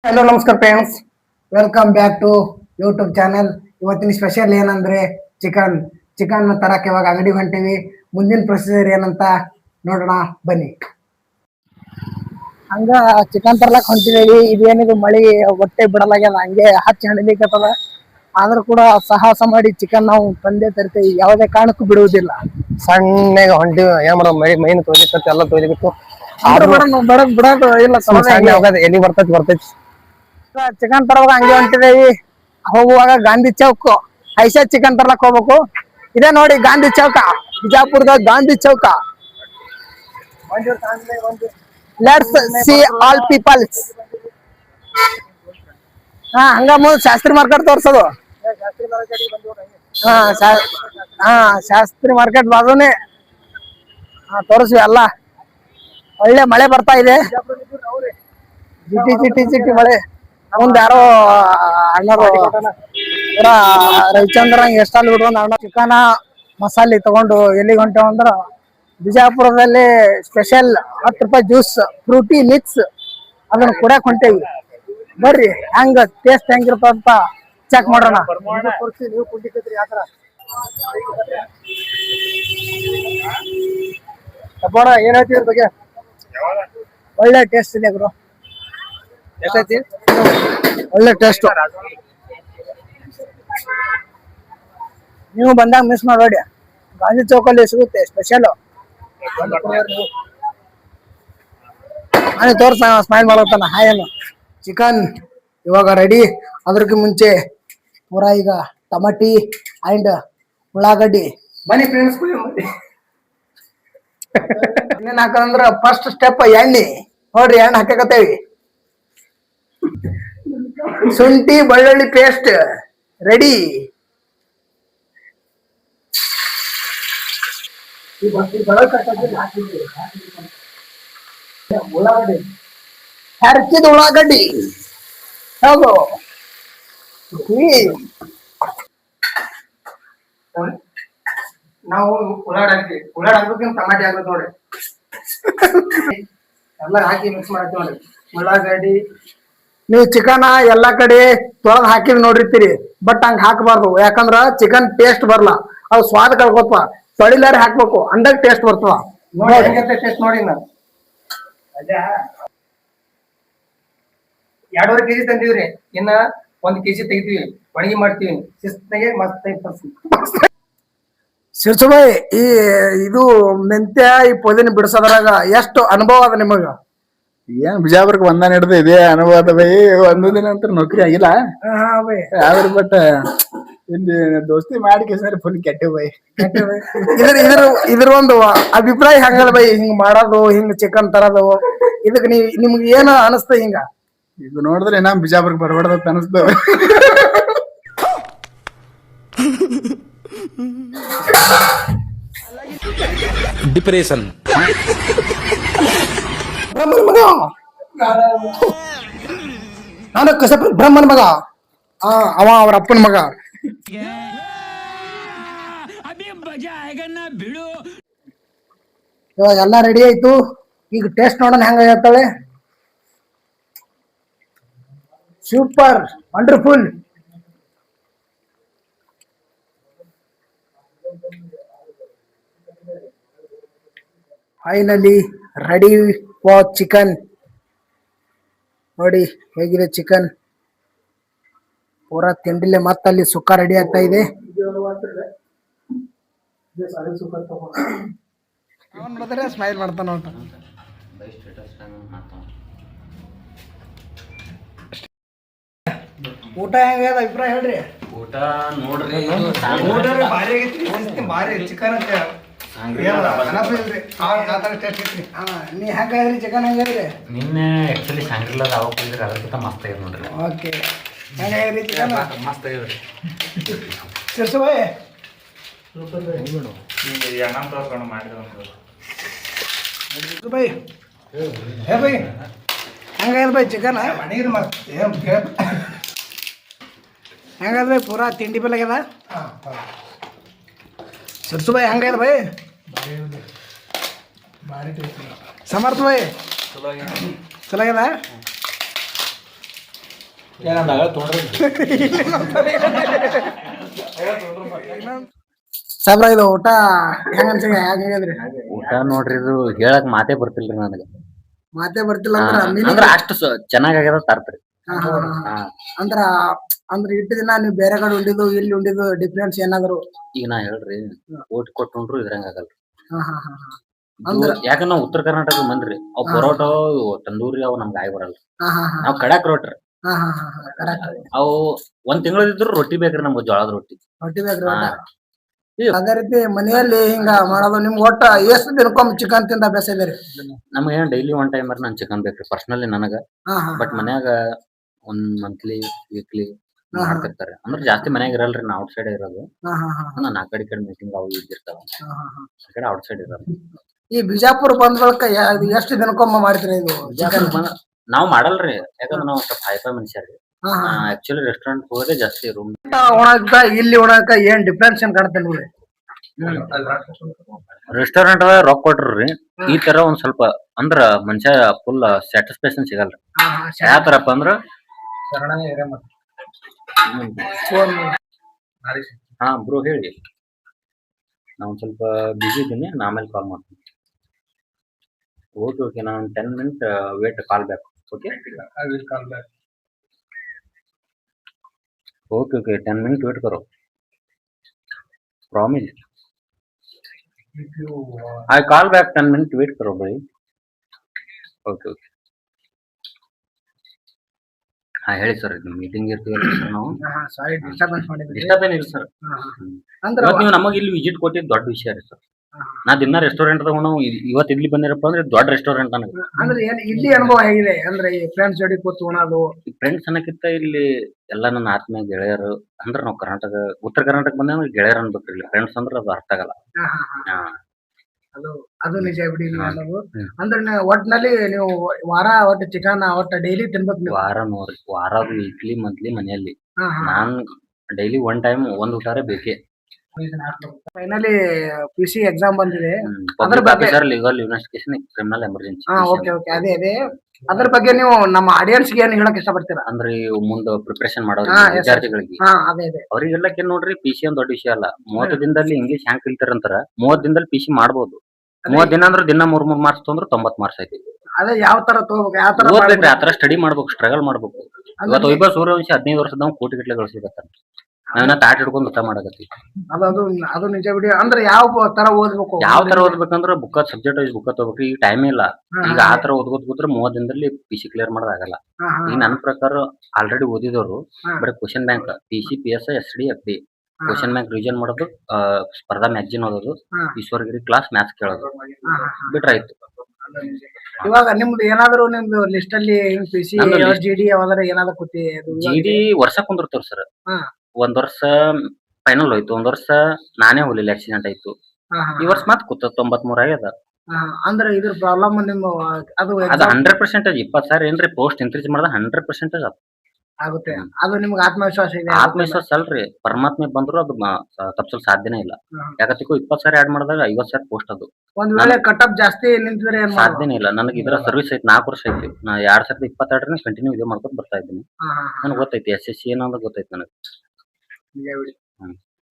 Hello ನಮಸ್ಕಾರ friends, welcome back to YouTube channel. ಇವತ್ತಿನ special ಏನಂದ್ರೆ ಚಿಕನ್ ತರಕ್ಕೆ ಇವಾಗ ಅಂಗಡಿ ಹೊಂಟಿವಿ. ಮುಂದಿನ ಪ್ರೊಸೀಜರ್ ಏನಂತ ನೋಡೋಣ ಬನ್ನಿ. ಹಂಗ ಚಿಕನ್ ತರ್ಲಕ್ ಹೊಂಟಿದೀವಿ. ಇದೇನಿದು ಮಳಿ ಹೊಟ್ಟೆ ಬಿಡಲಾಗ್ಯದ, ಹಂಗೆ ಹಚ್ಚಿ ಹಣಲಿಕ್ಕತ್ತದ. ಆದ್ರೂ ಕೂಡ ಸಾಹಸ ಮಾಡಿ ಚಿಕನ್ ನಾವು ತಂದೆ ತರ್ತೀವಿ, ಯಾವುದೇ ಕಾರಣಕ್ಕೂ ಬಿಡುವುದಿಲ್ಲ. ಸಣ್ಣಗೆ ಹೊಂಟಿವಿ. ಏನ್ ಮಾಡೋದು, ಮೈನ್ ತೊಳಿಕತ್ತ ಎಲ್ಲ ತೊಳಿಬೇಕು. ಬಿಡೋದು ಇಲ್ಲ, ಎಲ್ಲಿ ಬರ್ತೈತಿ. ಚಿಕನ್ ತರವಾಗ ಹಂಗೆ ಹೊಂಟಿದೇವಿ. ಹೋಗುವಾಗ ಗಾಂಧಿ ಚೌಕ್ ಐಸಾ ಚಿಕನ್ ತರ್ಲಕ್ ಹೋಗ್ಬೇಕು. ಇದೇ ನೋಡಿ ಗಾಂಧಿ ಚೌಕ, ಬಿಜಾಪುರದ Gandhi Chowk. Let's see all peoples. ಹಂಗ ಮುಂದ್ ಶಾಸ್ತ್ರಿ ಮಾರ್ಕೆಟ್ ತೋರ್ಸೋದು. ಶಾಸ್ತ್ರಿ ಮಾರ್ಕೆಟ್ ಬಾಜುನೇ ತೋರಿಸ್ವಿ ಎಲ್ಲ. ಒಳ್ಳೆ ಮಳೆ ಬರ್ತಾ ಇದೆ, ಜಿಟಿ ಮಳೆ. ಮುಂದ್ ಯಾರೋ ಅಣ್ಣರು ಪೂರಾ ರವಿಚಂದ್ರಂಗ್ ಎಷ್ಟಲ್ಲಿ ಬಿಡ್ಕೊಂಡು ಅಣ್ಣ ಚಿಕನ ಮಸಾಲೆ ತಗೊಂಡು ಎಲ್ಲಿಗೆ ಹೊಂಟೇವ ಅಂದ್ರ ಬಿಜಾಪುರದಲ್ಲಿ ಸ್ಪೆಷಲ್ 10 ರೂಪಾಯಿ ಜ್ಯೂಸ್ ಫ್ರೂಟಿ ಮಿಕ್ಸ್ ಅದನ್ನ ಕುಡಿಯಕ್ ಹೊಂಟೇವಿ. ಬರ್ರಿ ಹೆಂಗ ಟೇಸ್ಟ್ ಹೆಂಗಿರ್ತ ಅಂತ ಚೆಕ್ ಮಾಡೋಣ. ಅಪ್ಪಣ ಏನ್ ಹೇಳ್ತೀವಿ ಬಗ್ಗೆ? ಒಳ್ಳೆ ಟೇಸ್ಟ್ ಇದೆ ಗುರು, ಎಷ್ಟೈತಿ? ಒಳ್ಳೆ ಟೇಸ್ಟ್. ನೀವು ಬಂದಾಗ ಮಿಸ್ ಮಾಡಬೇಡಿ, ಗಾಂಧಿ ಚೌಕಲ್ಲಿ ಸಿಗುತ್ತೆ ಸ್ಪೆಷಲ್. ತೋರ್ಸ ಸ್ಮೈಲ್ ಮಾಡತ್ತಾನ ಹಾಯನು. ಚಿಕನ್ ಇವಾಗ ರೆಡಿ. ಅದ್ರಕ್ಕೆ ಮುಂಚೆ ಪೂರಾ ಈಗ ಟಮಾಟಿ ಅಂಡ್ ಉಳ್ಳಾಗಡ್ಡಿ. ಬನ್ನಿ ಫ್ರೆಂಡ್ಸ್, ಏನೇನ್ ಹಾಕಂದ್ರ ಫಸ್ಟ್ ಸ್ಟೆಪ್ ಎಣ್ಣೆ. ನೋಡ್ರಿ ಎಣ್ಣೆ ಹಾಕಕತ್ತೇವಿ. ಶುಂಠಿ ಬೆಳ್ಳುಳ್ಳಿ ಪೇಸ್ಟ್ ರೆಡಿ. ಉಳ್ಳಾಗಡ್ಡಿ ಹರ್ಚಿದ ಉಳ್ಳಾಗಡ್ಡಿ ಹೌದು. ನಾವು ಉಳ್ಳಾಗಡ್ಡಿ ಹಾಕ್ಬೇಕು, ಟಮಾಟಿ ಹಾಕ್ಬೇಕು ನೋಡ್ರಿ. ಎಲ್ಲ ಹಾಕಿ ಮಿಕ್ಸ್ ಮಾಡ್ತೀವಿ ನೋಡ್ರಿ. ಉಳ್ಳಾಗಡ್ಡಿ ನೀವು ಚಿಕನ್ ಎಲ್ಲಾ ಕಡೆ ತೊಳೆದ್ ಹಾಕಿದ್ ನೋಡಿರ್ತೀರಿ, ಬಟ್ ಹಂಗ ಹಾಕಬಾರ್ದು. ಯಾಕಂದ್ರ ಚಿಕನ್ ಟೇಸ್ಟ್ ಬರಲ್ಲ, ಅದು ಸ್ವಾದ ಕಳ್ಕೊತ್ವ. ತೊಳಿಲಾರಿ ಹಾಕ್ಬೇಕು, ಅಂದಾಗ ಟೇಸ್ಟ್ ಬರ್ತದ. ಟೇಸ್ಟ್ ನೋಡಿ. 2.5 kg ತಂದಿವ್ರಿ, ಇನ್ನ 1 kg ತೆಗಿತೀವಿ, ಒಣಗಿ ಮಾಡ್ತೀವಿ. ಶಿಸ್ತಾಗೆ ಮಸ್ತ್ ಶಿರ್ಸುಬಾಯಿ, ಇದು ಮೆಂತ್ಯ ಈ ಪೊದಿನ ಬಿಡಿಸೋದ್ರಾಗ ಎಷ್ಟು ಅನುಭವ ಅದ ನಿಮಗ? ಏನ್ ಬಿಜಾಪುರಕ್ಕೆ ಬಂದಾನ ಹಿಡ್ದು ಇದೇ ಅನುಭವ ಬೈ. ಒಂದು ದಿನ ಅಂತ ನೌಕರಿ ಆಗಿಲ್ಲ, ಆದ್ರೆ ಬಟ್ ಇಲ್ಲಿ ದೋಸ್ತಿ ಮಾಡಿ ಸರಿ ಫುಲ್ ಕೆಟ್ಟ ಬೈ. ಇದ್ರ ಒಂದು ಅಭಿಪ್ರಾಯ ಹಂಗಲ್ಲ ಬೈ, ಹಿಂಗ್ ಮಾಡೋದು, ಹಿಂಗ್ ಚಿಕನ್ ತರೋದು, ಇದಕ್ ನಿಮ್ಗೆ ಏನ ಅನಿಸ್ತ? ಹಿಂಗ ಇದು ನೋಡಿದ್ರೆ ನಾ ಬಿಜಾಪುರಕ್ಕೆ ಬರಬಾರ್ದ ಅನಿಸ್ತದ. ಡಿಪ್ರೆಷನ್. ಬ್ರಹ್ಮನ್ ಮಗ ನಾನು, ಕಸಪ ಬ್ರಹ್ಮನ್ ಮಗ. ಅವ ಅವ್ರ ಅಪ್ಪನ ಮಗ. ಇವಾಗ ಎಲ್ಲ ರೆಡಿ ಆಯ್ತು. ಈಗ ಟೇಸ್ಟ್ ನೋಡೋಣ ಹೆಂಗ ಹೇಳ್ತಾಳೆ. Super wonderful. Finally ready for chicken. ನೋಡಿ ಹೇಗಿದೆ ಚಿಕನ್, ಪೂರಾ ತಿಂಡಿಲೆ. ಮತ್ತಲ್ಲಿ ಸುಕ್ಕ ರೆಡಿ ಆಗ್ತಾ ಇದೆ. ಸ್ಮೈಲ್ ಮಾಡ್ತಾನ. ಊಟ ಹೆಂಗದ ಅಭಿಪ್ರಾಯ ಹೇಳ್ರಿ? ಊಟ ನೋಡ್ರಿ, ಭಾರಿ ಚಿಕನ್ ಅಂತ ನೀ ಹೆಂಗ್ರಿ ಚಿಕನ್ ಹೆಂಗ್ರಿ? ನಿನ್ನೆ ಆಕ್ಚುಲಿ ಶಾಂಗ್ರಿಲಾದ ಅವಾಗ ಕುಡಿದ್ರೆ ಅದಕ್ಕಿಂತ ಮಸ್ತ್ ಆಗ್ಯದ ನೋಡ್ರಿ. ಓಕೆ, ಹೆಂಗ್ರಿ ಚಿಕನ್? ಮಸ್ತ್ ಆಗ್ಯದ್ರಿ. ಶಿರ್ಸುಬಾಯಿ ಬೈ, ಹೇ ಬೈ ಹೆಂಗಾಯ್ತು ಬೈ ಚಿಕನ್? ಹೆಂಗಾಯ್ತು ಬೈ? ಪೂರಾ ತಿಂಡಿ ಬೆಲೆ ಆಗ್ಯದ. ಶಿರ್ಸುಬಾಯಿ ಹೆಂಗಾಯ್ತು ಬೈ? ಸಮರ್ಥ ಬೈ ಚಲೋ ಆಗ್ಯದ. ಸಾಬ್ರ ಇದು ಊಟ ಹೆಂಗಂದ್ರಿ ಊಟ ನೋಡ್ರಿ ಇದು ಹೇಳಕ್ ಮಾತೇ ಬರ್ತಿಲ್ರಿ ನನಗೆ. ಮಾತೇ ಬರ್ತಿಲ್ಲ ಅಂದ್ರ ಅಂದ್ರ ಅಷ್ಟು ಚೆನ್ನಾಗ್ಯಾಗ್ಯದ ತರ್ತ್ರಿ. ಅಂದ್ರ ಅಂದ್ರ ಇಟ್ಟು ದಿನ ನೀವ್ ಬೇರೆ ಕಡೆ ಉಂಡಿದ್ದು ಇಲ್ಲಿ ಉಂಡಿದ್ದು ಡಿಫ್ರೆನ್ಸ್ ಏನಾದ್ರು? ಈಗ ನಾ ಹೇಳ್ರಿ ಓಟ್ ಕೊಟ್ಟುಂಡ್ರು ಇದ್ರಂಗ ಆಗಲ್ರಿ. ಅಂದ್ರ ಯಾಕಂದ್ರ ನಾವ್ ಉತ್ತರ ಕರ್ನಾಟಕ ಬಂದ್ರಿ ಅವ್ ಪರೋಟ ತಂದೂರಿ ಅವ್ ನಮ್ಗೆ ಆಗಿ ಬರಲ್ರಿ. ನಾವ್ ಕಡಾಕ್ ರೋಟ್ರಿ ಅವು ಒಂದ್ ತಿಂಗಳಿದ್ರು ರೊಟ್ಟಿ ಬೇಕ್ರಿ ನಮ್ಗೆ, ಜೋಳದ ರೊಟ್ಟಿ. ರೊಟ್ಟಿ ಬೇಕ್ರಿ. ಅದೇ ರೀತಿ ಮನೆಯಲ್ಲಿ ಹಿಂಗ ಮಾಡೋದು ನಿಮ್ಗೆ ಒಟ್ಟ ಎಷ್ಟು ದಿನಕ್ಕೊಮ್ಮೆ ಚಿಕನ್ ತಿಂದ ಅಭ್ಯಾಸ ಇದೆ ರೀ? ನಮ್ಗೆ ಏನ್ ಡೈಲಿ ಒನ್ ಟೈಮ್ ನನ್ ಚಿಕನ್ ಬೇಕ್ರಿ ಪರ್ಸನಲಿ ನನಗ. ಬಟ್ ಮನ್ಯಾಗ ಒಂದ್ ಮಂತ್ಲಿ ವೀಕ್ಲಿ ಮಾಡ್ತಿರ್ತಾರೆ. ಅಂದ್ರೆ ಜಾಸ್ತಿ ಮನ್ಯಾಗ ಇರಲ್ರಿ, ನಾ ಔಟ್ ಸೈಡ್ ಇರೋದು. ನಾನು ಆ ಕಡೆ ಮೀಟಿಂಗ್ ಅವು ಇದ್ದಿರ್ತಾವ, ಆ ಕಡೆ ಔಟ್ ಸೈಡ್ ಇರೋದು. ಈ ಬಿಜಾಪುರ ಬಂದ ಬಳಿಕ ಎಷ್ಟು ದಿನಕ್ಕೊಮ್ಮೆ ಮಾಡ್ತೀರಿ ಇದು? ನಾವ್ ಮಾಡಲ್ರಿ, ಯಾಕಂದ್ರೆ ನಾವು ಸ್ವಲ್ಪ ಹೈಫೈ ಮನುಷ್ಯರಿ. ಆಕ್ಚುಲಿ ರೆಸ್ಟೋರೆಂಟ್ ಹೋಗೋದೇ ಜಾಸ್ತಿ. ರೂಮ್ ಉಣಕ ಇಲ್ಲಿ ಉಣಕ ಏನ್ ಡಿಫ್ರೆನ್ಸ್ ಏನ್ ಕಾಣ್ತೇನೆ? ರೆಸ್ಟೋರೆಂಟ್ ರೊಕ್ಕ ಕೊಟ್ರಿ ಈ ತರ ಒಂದ್ ಸ್ವಲ್ಪ ಅಂದ್ರ ಮನುಷ್ಯ ಫುಲ್ ಸ್ಯಾಟಿಸ್ಫ್ಯಾಕ್ಷನ್ ಸಿಗಲ್ರಿ. ಯಾವ ತರಪ್ಪ ಅಂದ್ರ ಹಾ ಬ್ರೋ ಹೇಳಿ, ನಾ ಒಂದ್ ಸ್ವಲ್ಪ ಬಿಸಿ ಇದ್ದೀನಿ, ನಾ ಆಮೇಲೆ ಕಾಲ್ ಮಾಡ್ತೀನಿ. ಓಕೆ ಓಕೆ, ನಾ 10 minutes wait, call back. Okay okay okay 10 minute wait करो, promise. I call back 10 minute wait करो भाई। ओके ओके हाँ ಹೇಳಿ ಸರ್, ಇದು ಮೀಟಿಂಗ್ ಇರ್ತೀವಲ್ಲ ಸರ್ ನಾವು. ಸಾರಿ ಡಿಸ್ಟರ್ಬೆನ್ಸ್ ಮಾಡಿದ್ರಿ. ಡಿಸ್ಟರ್ಬ್ ಏನಿಲ್ಲ ಸರ್. ಅಂದ್ರೆ ಇವತ್ತು ನೀವು ನಮಗೆ ಇಲ್ಲಿ ವಿಸಿಟ್ ಕೊಟ್ಟಿದ್ದು ದೊಡ್ಡ ವಿಷಯ ರೀ ಸರ್. ನಾ ದಿನ ರೆಸ್ಟೋರೆಂಟ್ ತಗೊಂಡು ನಾವು ಇವತ್ತು ಇಲ್ಲಿ ಬಂದಿರಪ್ಪ ಅಂದ್ರೆ ದೊಡ್ಡ ರೆಸ್ಟೋರೆಂಟ್ ನನಗೆ. ಅಂದ್ರೆ ಇಲ್ಲಿ ಅನುಭವ ಹೇಗಿದೆ ಅಂದ್ರೆ ಈ ಫ್ರೆಂಡ್ಸ್ ಜೋಡಿ ಕೂತು ಉಣೋದು? ಫ್ರೆಂಡ್ಸ್ ಅನ್ನಕ್ಕಿಂತ ಇಲ್ಲಿ ಎಲ್ಲ ನನ್ನ ಆತ್ಮೀಯ ಗೆಳೆಯರು. ಅಂದ್ರೆ ನಾವು ಕರ್ನಾಟಕ, ಉತ್ತರ ಕರ್ನಾಟಕ ಬಂದ್ರೆ ಗೆಳೆಯರು ಅನ್ಬೇಕು. ಇಲ್ಲಿ ಫ್ರೆಂಡ್ಸ್ ಅಂದ್ರೆ ಅದು ಅರ್ಥ ಆಗಲ್ಲ. ಅದು ನಿಜ ಬಿಡಿ. ನೀವು ಅಂದ್ರೆ ಒಟ್ಟಿನಲ್ಲಿ ನೀವು ವಾರ ಒಟ್ಟು ಚಿಕನ್ ಒಟ್ಟು ಡೈಲಿ ತಿನ್ಬೇಕು ನೀವು? ವಾರ ನೋಡ್ರಿ, ವಾರ ವೀಕ್ಲಿ ಮಂತ್ಲಿ ಮನೆಯಲ್ಲಿ ನಾನ್ ಡೈಲಿ ಒನ್ ಟೈಮ್ ಒಂದ್ ಊಟಾರೆ ಬೇಕೇ. ಫೈನಲಿ PC ಎಕ್ಸಾಮ್ ಬಂದಿದೆ, legal investigation criminal emergency. Okay okay, ಅದೇ ಅದೇ ಅದ್ರ ಬಗ್ಗೆ ನೀವು ನಮ್ಮ ಆಡಿಯನ್ಸ್ಗೆ ಏನ್ ಹೇಳಕ್ ಇಷ್ಟಪಡ್ತೀರಾ? ಅಂದ್ರೆ ಮುಂದೆ ಪ್ರಿಪರೇಷನ್ ಮಾಡೋ ವಿದ್ಯಾರ್ಥಿಗಳಿಗೆ ಅದೇ ಅದೇ ಅವ್ರಿಗೆಲ್ಲಕ್ಕೆ ನೋಡ್ರಿ, PC ಒಂದ್ ದೊಡ್ಡ ವಿಷಯ ಅಲ್ಲ. 30 ದಿನದಲ್ಲಿ ಇಂಗ್ಲಿಷ್ ಹ್ಯಾಂಗ್ ಕಲಿತಾರಂತಾರ, 30 ದಿನದಲ್ಲಿ PC ಮಾಡ್ಬೋದು. 30 ದಿನ ಅಂದ್ರೆ ದಿನ 3 ಮಾರ್ಕ್ಸ್ ತೊಂದ್ರೆ 90 ಮಾರ್ಕ್ಸ್ ಐತಿ. ಅದೇ ಯಾವ ತರ ತಗೋಬೇಕು, ಯಾವ ತರ ಓದ್ಬೇಕ್ರಿ, ಆ ತರ ಸ್ಟಡಿ ಮಾಡ್ಬೇಕು, ಸ್ಟ್ರಗಲ್ ಮಾಡ್ಬೇಕು. ಇವತ್ತು ವೈಭವ್ ಸೂರ್ಯವಂಶಿ 15 ವರ್ಷದ ಕೋಟಿ ಗಟ್ಟಲೆ ಗಳಿಸಿರ್ತಾರ, ನಾವೇನ ತಾಟ್ ಹಿಡ್ಕೊಂಡು ಊಟ ಮಾಡಕತ್ತಿ. ಅದು ನಿಜ ಬಿಡಿ. ಅಂದ್ರೆ ಯಾವ ತರ ಓದ್ಬೇಕು, ಯಾವ ತರ ಓದ್ಬೇಕಂದ್ರೆ ಬುಕ್ ಸಬ್ಜೆಕ್ಟ್ ವೈಸ್ ಬುಕ್ ತಗೋಬೇಕು. ಈಗ ಟೈಮ್ ಇಲ್ಲ, ಈಗ ಆ ತರ ಓದ್ಕೋತ ಕೂತ್ರೆ 30 ದಿನದಲ್ಲಿ PC ಕ್ಲಿಯರ್ ಮಾಡೋದಾಗಲ್ಲ. ಈಗ ನನ್ನ ಪ್ರಕಾರ ಆಲ್ರೆಡಿ ಓದಿದವರು ಬರೀ question bank, PC PS SD FD question bank revision ಮಾಡೋದು, ಸ್ಪರ್ಧಾ ಮ್ಯಾಗಜಿನ್ ಓದೋದು, ಈಶ್ವರಗಿರಿ ಕ್ಲಾಸ್ ಮ್ಯಾಥ್ಸ್ ಕೇಳೋದು ಬಿಟ್ರಾಯ್ತು. ಇವಾಗ ನಿಮ್ದು ಏನಾದ್ರು ನಿಮ್ದು ಲಿಸ್ಟ್ ಅಲ್ಲಿ PC GD ಯಾವ್ದಾರ ಏನಾದ್ರು ಕೂತಿ? GD ವರ್ಷ ಕುಂದಿರ್ತಾರ ಸರ್. ಒಂದ್ ವರ್ಷ ಫೈನಲ್ ಹೋಯ್ತು, ಒಂದ್ ವರ್ಷ ನಾನೇ ಹೋಗ್ಲಿಲ್ಲ, ಆಕ್ಸಿಡೆಂಟ್ ಆಯ್ತು. ಈ ವರ್ಷ ಮತ್ ಕೂತ 93 ಆಗ್ಯದ. ಅಂದ್ರೆ ಇದ್ರ ಪ್ರಾಬ್ಲಮ್ ನಿಮ್ಮ ಅದು 100% 20,000 ಏನ್ರಿ ಪೋಸ್ಟ್ ಇನ್ಕ್ರೀಸ್ ಮಾಡಿದ 100% ಆಗುತ್ತೆ. ಅದು ನಿಮ್ಗೆ ಆತ್ಮವಿಶ್ವಾಸ ಇದೆ? ಆತ್ಮವಿಶ್ವಾಸ ಅಲ್ರಿ, ಪರಮಾತ್ಮ ಬಂದ್ರು ಅದು ತಪ್ಸಲ್ ಸಾಧ್ಯನೇ ಇಲ್ಲ. ಯಾಕತ್ತಿಗೂ 20,000 ಆಡ್ ಮಾಡಿದಾಗ 50,000 ಪೋಸ್ಟ್. ಅದು ಒಂದ್ ವೇಳೆ ಕಟ್ ಅಪ್ ಜಾಸ್ತಿ ನಿಂತಿದ್ರೆ ಸಾಧ್ಯನೇ ಇಲ್ಲ. ನನಗೆ ಇದರ ಸರ್ವಿಸ್ ಐತಿ 4 ವರ್ಷ ಐತಿ. ನಾ 2022 ಕಂಟಿನ್ಯೂ ಇದೇ ಮಾಡ್ಕೊತ ಬರ್ತಾ ಇದ್ದೀನಿ. ನನಗೆ ಗೊತ್ತೈತಿ SSC ಏನಂತ ಗೊತ್ತೈತಿ ನನಗೆ.